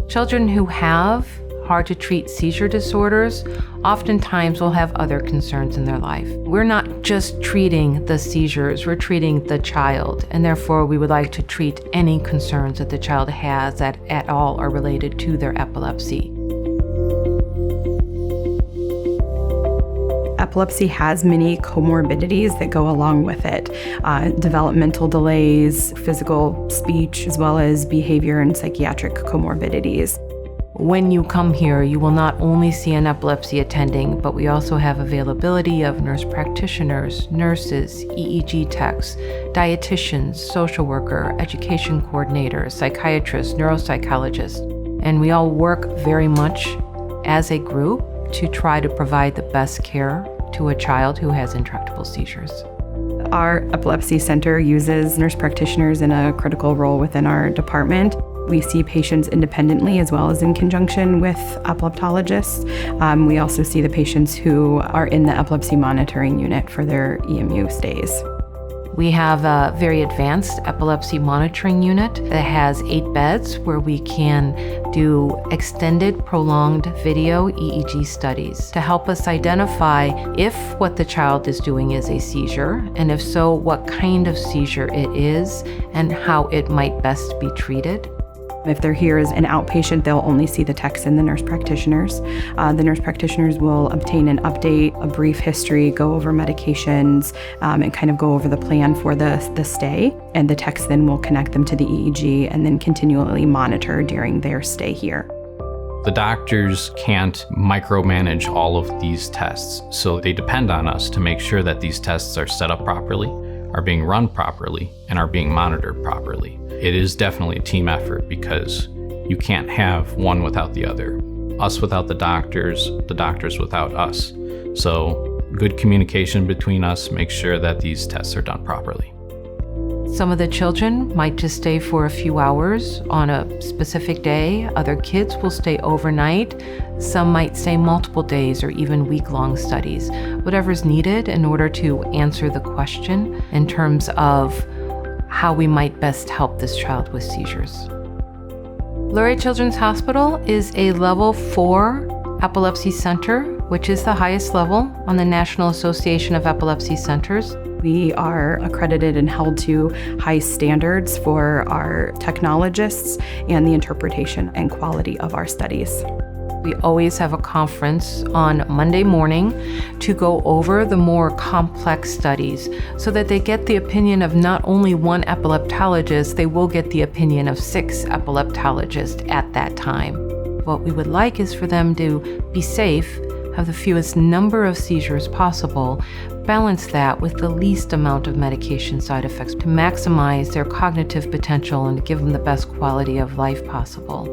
Children who have hard to treat seizure disorders oftentimes will have other concerns in their life. We're not just treating the seizures, we're treating the child, and therefore we would like to treat any concerns that the child has that at all are related to their epilepsy. Epilepsy has many comorbidities that go along with it. Developmental delays, physical speech, as well as behavior and psychiatric comorbidities. When you come here, you will not only see an epilepsy attending, but we also have availability of nurse practitioners, nurses, EEG techs, dietitians, social worker, education coordinators, psychiatrists, neuropsychologists, and we all work very much as a group to try to provide the best care to a child who has intractable seizures. Our epilepsy center uses nurse practitioners in a critical role within our department. We see patients independently as well as in conjunction with epileptologists. We also see the patients who are in the epilepsy monitoring unit for their EMU stays. We have a very advanced epilepsy monitoring unit that has 8 beds where we can do extended, prolonged video EEG studies to help us identify if what the child is doing is a seizure, and if so, what kind of seizure it is and how it might best be treated. If they're here as an outpatient, they'll only see the techs and the nurse practitioners. The nurse practitioners will obtain an update, a brief history, go over medications, and kind of go over the plan for the stay. And the techs then will connect them to the EEG and then continually monitor during their stay here. The doctors can't micromanage all of these tests, so they depend on us to make sure that these tests are set up properly, are being run properly, and are being monitored properly. It is definitely a team effort because you can't have one without the other. Us without the doctors without us. So good communication between us makes sure that these tests are done properly. Some of the children might just stay for a few hours on a specific day. Other kids will stay overnight. Some might stay multiple days or even week-long studies. Whatever's needed in order to answer the question in terms of how we might best help this child with seizures. Lurie Children's Hospital is a level 4 epilepsy center, which is the highest level on the National Association of Epilepsy Centers. We are accredited and held to high standards for our technologists and the interpretation and quality of our studies. We always have a conference on Monday morning to go over the more complex studies so that they get the opinion of not only one epileptologist, they will get the opinion of 6 epileptologists at that time. What we would like is for them to be safe, have the fewest number of seizures possible, balance that with the least amount of medication side effects to maximize their cognitive potential and give them the best quality of life possible.